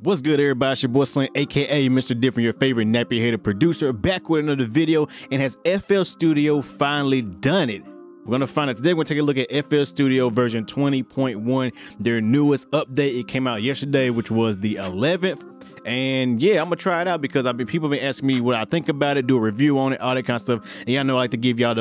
What's good, everybody? It's your boy Slant, aka Mr. Different, your favorite nappy hater producer, back with another video. And has FL Studio finally done it? We're gonna find out today. We're gonna take a look at FL Studio version 20.1, their newest update. It came out yesterday, which was the 11th. And yeah, I'm gonna try it out because people have been asking me what I think about it, do a review on it, all that kind of stuff. And y'all know I like to give y'all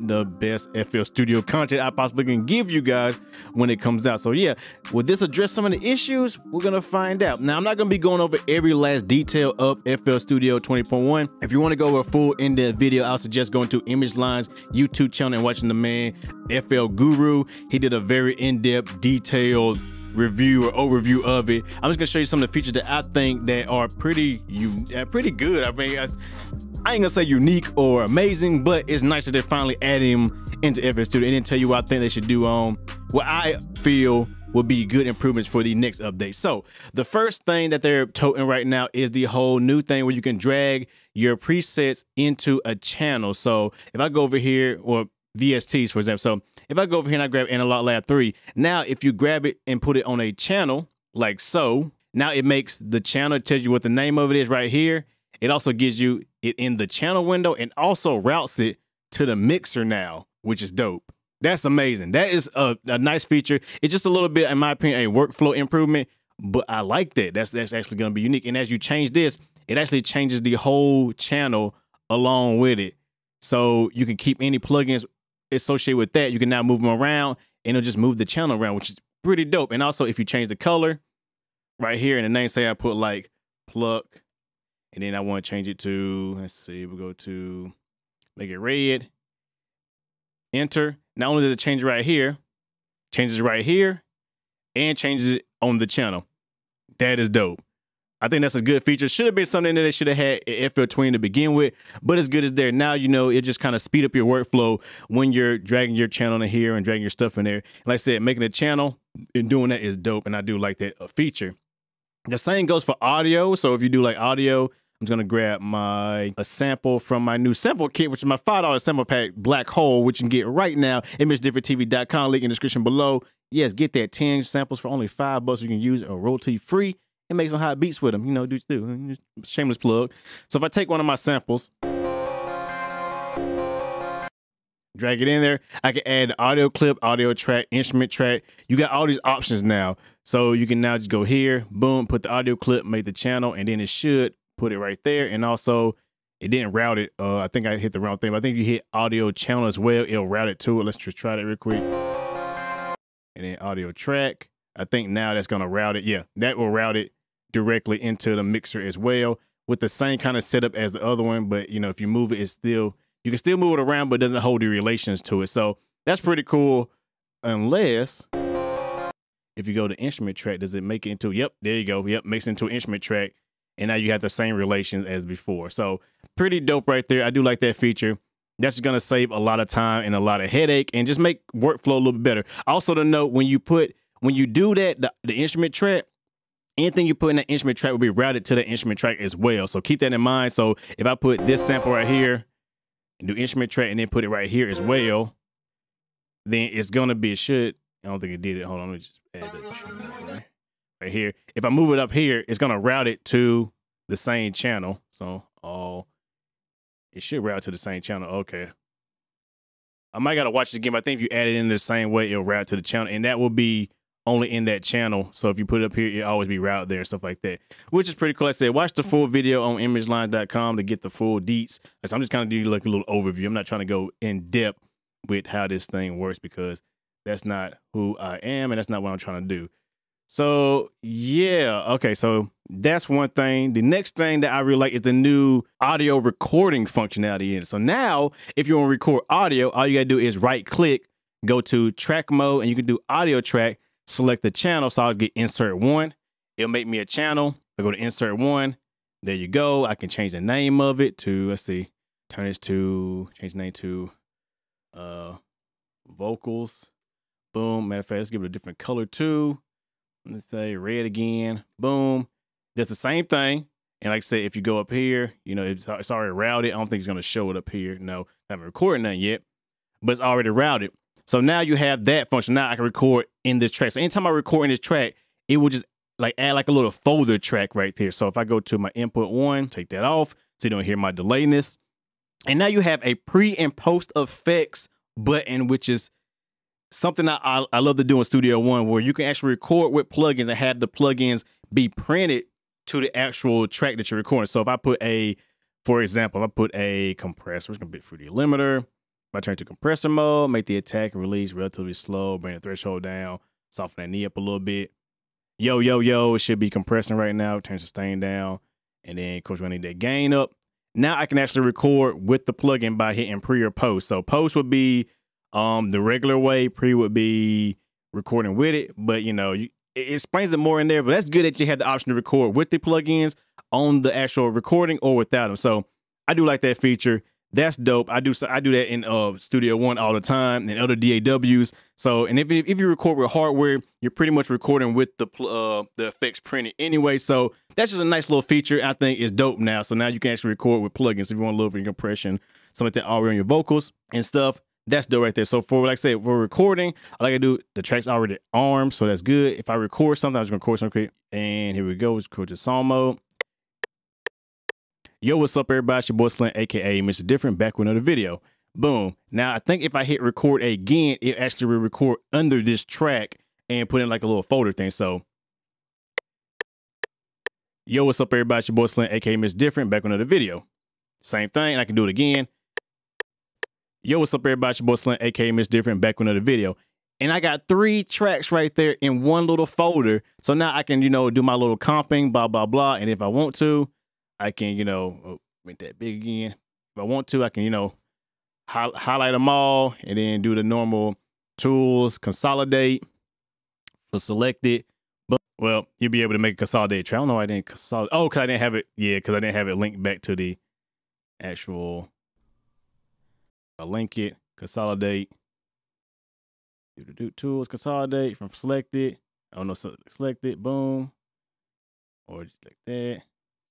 the best FL Studio content I possibly can give you guys when it comes out. So yeah, will this address some of the issues? We're gonna find out. Now, I'm not gonna be going over every last detail of FL Studio 20.1. If you want to go over a full in-depth video, I'll suggest going to Image Line's YouTube channel and watching the man FL Guru. He did a very in-depth, detailed review or overview of it. I'm just gonna show you some of the features that I think that are pretty good. I mean, I ain't gonna say unique or amazing, but it's nice that they're finally adding him into FL Studio. And then tell you what I think they should do on what I feel would be good improvements for the next update. So the first thing that they're toting right now is the whole new thing where you can drag your presets into a channel. So if I go over here, or VSTs, for example. So if I go over here and I grab Analog Lab 3, now if you grab it and put it on a channel like so, now it makes the channel, it tells you what the name of it is right here. It also gives you it in the channel window and also routes it to the mixer now, which is dope. That's amazing. That is a nice feature. It's just a little bit, in my opinion, a workflow improvement, but I like that. That's actually going to be unique. And as you change this, it actually changes the whole channel along with it. So you can keep any plugins associated with that. You can now move them around and it'll just move the channel around, which is pretty dope. And also if you change the color right here in the name, say I put like pluck, and then I want to change it to, let's see, we'll go to make it red, enter. Not only does it change right here, changes right here, and changes it on the channel. That is dope. I think that's a good feature. Should have been something that they should have had at FL 20 to begin with, but as good as there. Now, you know, it just kind of speed up your workflow when you're dragging your channel in here and dragging your stuff in there. Like I said, making a channel and doing that is dope, and I do like that feature. The same goes for audio. So if you do like audio, I'm just gonna grab a sample from my new sample kit, which is my $5 sample pack, Black Hole, which you can get right now. ImageDifferentTV.com, link in the description below. Yes, get that 10 samples for only $5. You can use it royalty free and make some hot beats with them. You know, do shameless plug. So if I take one of my samples, drag it in there, I can add an audio clip, audio track, instrument track. You got all these options now. So you can now just go here, boom, put the audio clip, make the channel, and then it should put it right there. And also it didn't route it. I think I hit the wrong thing, but I think if you hit audio channel as well, it'll route it to it. Let's just try that real quick. And then audio track. I think now that's gonna route it. Yeah, that will route it directly into the mixer as well with the same kind of setup as the other one. But you know, if you move it, you can still move it around, but it doesn't hold the relations to it. So that's pretty cool. Unless if you go to instrument track, does it make it into, yep, there you go. Yep, makes it into an instrument track. And now you have the same relations as before. So pretty dope right there. I do like that feature. That's just gonna save a lot of time and a lot of headache and just make workflow a little bit better. Also to note, when you do that, the instrument track, anything you put in that instrument track will be routed to the instrument track as well. So keep that in mind. So if I put this sample right here and do instrument track and then put it right here as well, then it's gonna be, I don't think it did it. Hold on, let me just add that right here. If I move it up here, it's gonna route it to the same channel. So it should route to the same channel. Okay. I might gotta watch this again, but I think if you add it in the same way, it'll route to the channel, and that will be only in that channel. So if you put it up here, it'll always be routed there, stuff like that, which is pretty cool. Like I said, watch the full video on imageline.com to get the full deets. So I'm just kind of doing like a little overview. I'm not trying to go in depth with how this thing works because that's not who I am and that's not what I'm trying to do. So yeah, okay, so that's one thing. The next thing that I really like is the new audio recording functionality in it. So now if you want to record audio, all you gotta do is right click, go to track mode, and you can do audio track, select the channel. So I'll get insert one. It'll make me a channel. I go to insert one. There you go. I can change the name of it to, let's see, change the name to vocals. Boom. Matter of fact, let's give it a different color too. Let's say red again. Boom. Does the same thing. And like I said, if you go up here, you know, it's already routed. I don't think it's going to show it up here. No, I haven't recorded none yet, but it's already routed. So now you have that function. Now I can record in this track. So anytime I record in this track, it will just like add like a little folder track right there. So if I go to my input one, take that off so you don't hear my delayness. And now you have a pre and post effects button, which is something I love to do in Studio One, where you can actually record with plugins and have the plugins be printed to the actual track that you're recording. So if I put for example, if I put a compressor, it's gonna be through the limiter. If I turn to compressor mode, make the attack and release relatively slow, bring the threshold down, soften that knee up a little bit. Yo, yo, yo, it should be compressing right now. Turn sustain down. And then, of course, we're gonna need that gain up. Now I can actually record with the plugin by hitting pre or post. So post would be the regular way, pre would be recording with it. But, you know, it explains it more in there. But that's good that you have the option to record with the plugins on the actual recording or without them. So I do like that feature. That's dope. I do that in Studio One all the time and other DAWs. So, and if you record with hardware, you're pretty much recording with the effects printed anyway. So that's just a nice little feature. I think is dope now. So now you can actually record with plugins if you want a little bit of compression, something like that already on your vocals and stuff. That's dope right there. So for, like I said, for recording, I like to do the track's already armed, so that's good. If I record something, I'm just gonna record something. And here we go. Let's record to song mode. Yo, what's up, everybody? It's your boy Slim, aka Mr. Different, back with another video. Boom. Now I think if I hit record again, it actually will record under this track and put in like a little folder thing. So, yo, what's up, everybody? It's your boy Slim, aka Mr. Different, back with another video. Same thing, and I can do it again. Yo, what's up, everybody? It's your boy Slim, aka Mr. Different, back with another video. And I got 3 tracks right there in one little folder. So now I can, you know, do my little comping, blah, blah, blah. And if I want to, I can, you know, make that big again. If I want to, I can, you know, highlight them all and then do the normal tools, consolidate for selected. But, well, you'll be able to make a consolidated track. I don't know why I didn't consolidate. Oh, because I didn't have it. Yeah, because I didn't have it linked back to the actual. I'll link it, consolidate. Do tools, consolidate from selected. I don't know, select it, boom. Or just like that.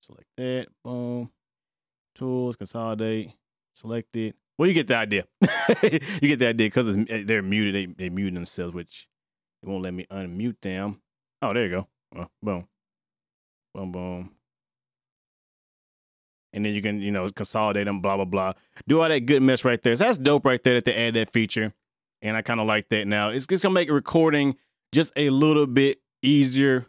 Select that, boom. Tools, consolidate, select it. Well, you get the idea. You get the idea because they're muted. They muted themselves, which it won't let me unmute them. Oh, there you go. Well, boom. Boom, boom. And then you can, you know, consolidate them, blah, blah, blah. Do all that good mess right there. So that's dope right there that they add that feature. And I kind of like that now. It's just going to make recording just a little bit easier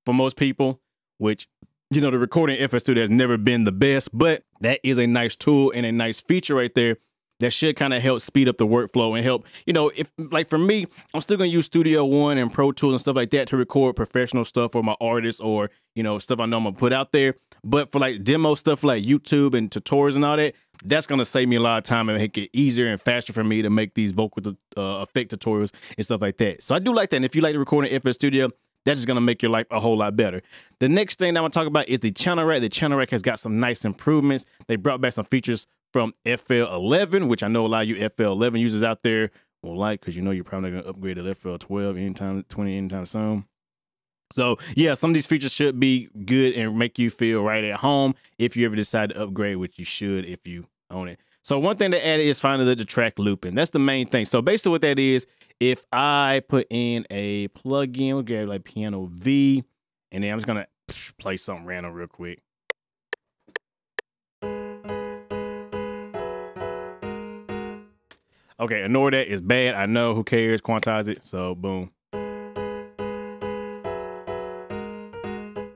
for most people, which, you know, the recording FL Studio has never been the best, but that is a nice tool and a nice feature right there that should kind of help speed up the workflow and help, you know, if like for me, I'm still going to use Studio One and Pro Tools and stuff like that to record professional stuff for my artists or, you know, stuff I know I'm going to put out there. But for like demo stuff like YouTube and tutorials and all that, that's going to save me a lot of time and make it easier and faster for me to make these vocal effect tutorials and stuff like that. So I do like that. And if you like the recording in FL Studio, that's just going to make your life a whole lot better. The next thing that I want to talk about is the channel rack. The channel rack has got some nice improvements. They brought back some features from FL11, which I know a lot of you FL11 users out there will like, because you know you're probably going to upgrade to FL12 anytime, 20 anytime soon. So yeah, some of these features should be good and make you feel right at home if you ever decide to upgrade, which you should if you own it. So one thing they added is finally the track looping. That's the main thing. So basically what that is, if I put in a plugin, we'll get like Piano V, and then I'm just gonna play something random real quick. Okay, ignore that. It's bad. I know. Who cares? Quantize it. So boom.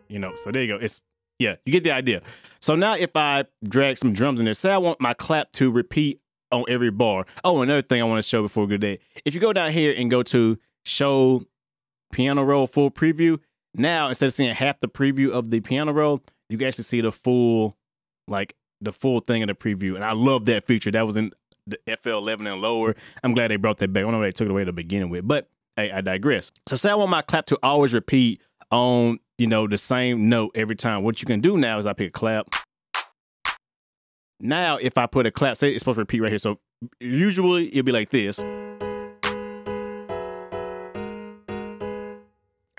You know, so there you go. It's, yeah, you get the idea. So now if I drag some drums in there, say I want my clap to repeat on every bar. Oh, another thing I want to show before we go there. If you go down here and go to show piano roll full preview, now instead of seeing half the preview of the piano roll, you can actually see the full, like the full thing in the preview. And I love that feature. That was in the FL11 and lower. I'm glad they brought that back. I don't know why they took it away at the beginning with, but hey, I digress. So say I want my clap to always repeat on, you know, the same note every time. What you can do now is I pick a clap. Now, if I put a clap, say it's supposed to repeat right here. So usually it'll be like this.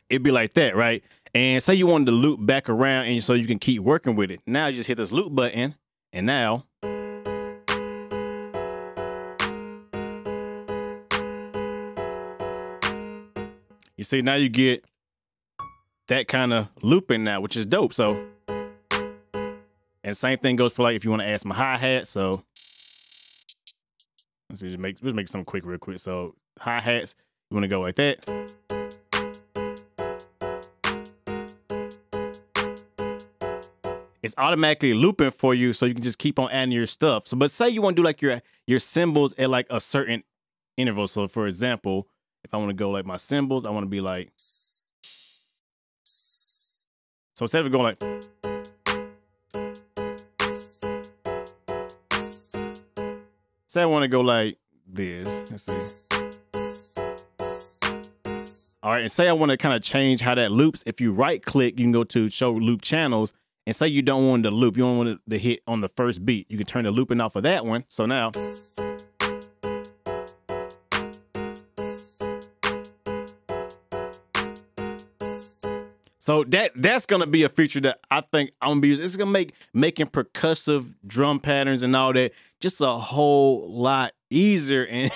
It'd be like that, right? And say you wanted to loop back around and so you can keep working with it. Now you just hit this loop button and now you see, now you get that kind of looping now, which is dope. So, and same thing goes for like if you want to add some hi-hats. So let's see, let's make something quick, real quick. So hi-hats, you want to go like that. It's automatically looping for you, so you can just keep on adding your stuff. So, but say you want to do like your cymbals at like a certain interval. So, for example, if I want to go like my cymbals, I want to be like. So instead of going like. Say I want to go like this. Let's see. All right, and say I want to kind of change how that loops. If you right click, you can go to show loop channels. And say you don't want the loop, you don't want it to hit on the first beat. You can turn the looping off of that one. So now. So that's gonna be a feature that I think I'm gonna be using. It's gonna make making percussive drum patterns and all that just a whole lot easier, and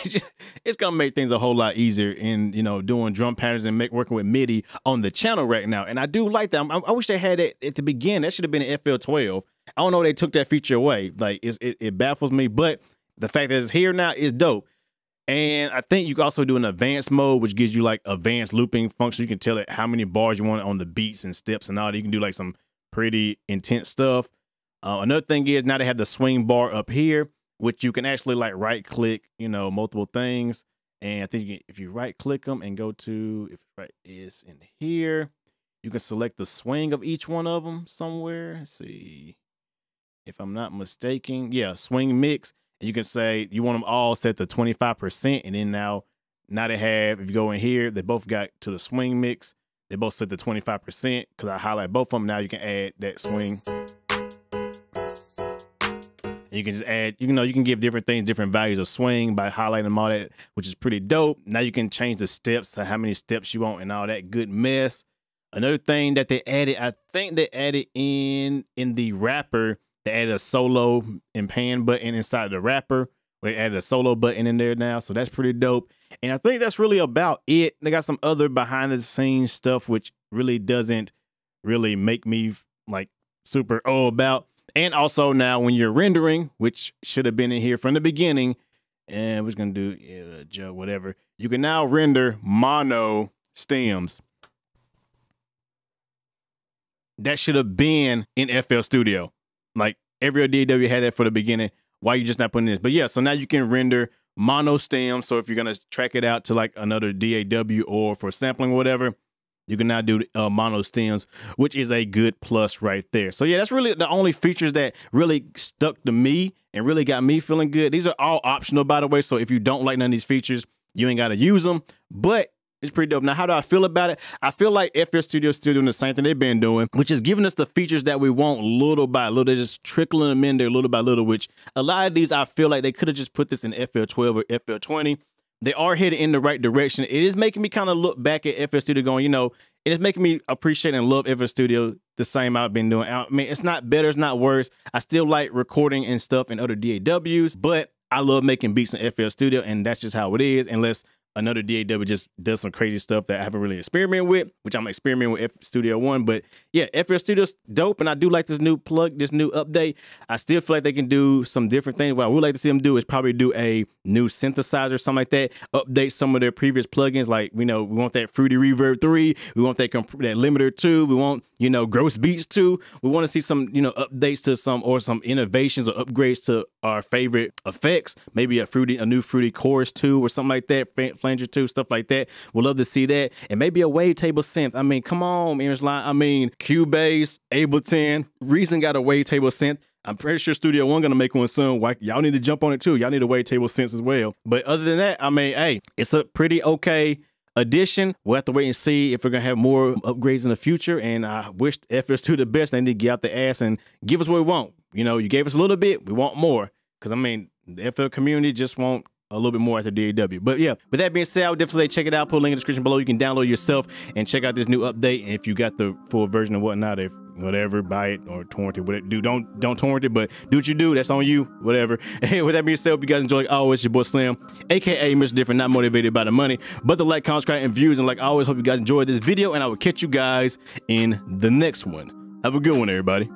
it's gonna make things a whole lot easier in, you know, doing drum patterns and working with MIDI on the channel right now. And I do like that. I wish they had it at the beginning. That should have been in FL12. I don't know they took that feature away. Like it baffles me, but the fact that it's here now is dope. And I think you can also do an advanced mode, which gives you like advanced looping function. You can tell it how many bars you want on the beats and steps and all that. You can do like some pretty intense stuff. Another thing is now they have the swing bar up here, which you can actually like right click, you know, multiple things. And I think if you right click them and go to, if right is in here, you can select the swing of each one of them somewhere. Let's see if I'm not mistaken. Yeah, swing mix. And you can say you want them all set to 25%. And then now they have, if you go in here, they both got to the swing mix. They both set to 25% because I highlight both of them. Now you can add that swing. You can just add, you know, you can give different things, different values of swing by highlighting them all that, which is pretty dope. Now you can change the steps to how many steps you want and all that good mess. Another thing that they added, I think they added in the wrapper, they added a solo and pan button inside the wrapper. They added a solo button in there now, so that's pretty dope. And I think that's really about it. They got some other behind the scenes stuff, which really doesn't really make me like super about. And also now when you're rendering, which should have been in here from the beginning, and we're gonna do whatever. You can now render mono stems. That should have been in FL Studio. Like every DAW had that for the beginning. Why are you just not putting this? But yeah, so now you can render mono stems. So if you're gonna track it out to like another DAW or for sampling or whatever, you can now do mono stems, which is a good plus right there. So yeah, that's really the only features that really stuck to me and really got me feeling good. These are all optional, by the way. So if you don't like none of these features, you ain't got to use them. But it's pretty dope. Now, how do I feel about it? I feel like FL Studio is still doing the same thing they've been doing, which is giving us the features that we want little by little. They're just trickling them in there little by little, which a lot of these, I feel like they could have just put this in FL12 or FL20. They are headed in the right direction. It is making me kind of look back at FL Studio going, you know, it is making me appreciate and love FL Studio the same I've been doing. I mean, it's not better, it's not worse. I still like recording and stuff in other DAWs, but I love making beats in FL Studio, and that's just how it is, unless another DAW just does some crazy stuff that I haven't really experimented with, which I'm experimenting with FL Studio 1. But yeah, FL Studio's dope, and I do like this new this new update. I still feel like they can do some different things. What I would like to see them do is probably do a new synthesizer or something like that, update some of their previous plugins. Like, we want that Fruity Reverb 3, we want that Limiter 2, we want, Gross Beats 2. We want to see some, updates to some innovations or upgrades to our favorite effects. Maybe a new Fruity Chorus 2 or something like that, Flanger 2, stuff like that. We'd love to see that. And maybe a wavetable synth. I mean, come on, ImageLine. I mean, Cubase, Ableton, Reason got a wavetable synth. I'm pretty sure Studio One gonna make one soon. Y'all need to jump on it too. Y'all need a wavetable synth as well. But other than that, I mean, hey, it's a pretty okay addition. We'll have to wait and see if we're gonna have more upgrades in the future. And I wish FL Studio the best. They need to get out the ass and give us what we want. You gave us a little bit, we want more. Because I mean, the FL community just want a little bit more after DAW. But yeah, with that being said, I would definitely check it out. Put a link in the description below. You can download it yourself and check out this new update. And if you got the full version or whatnot, if whatever, buy it or torrent it. Whatever, don't torrent it, but do what you do. That's on you. Whatever. Hey, with that being said, hope you guys enjoy. Like always, your boy Slim, aka Mr. Different, not motivated by the money, but the like, comment, subscribe, and views. And like always, hope you guys enjoyed this video, and I will catch you guys in the next one. Have a good one, everybody.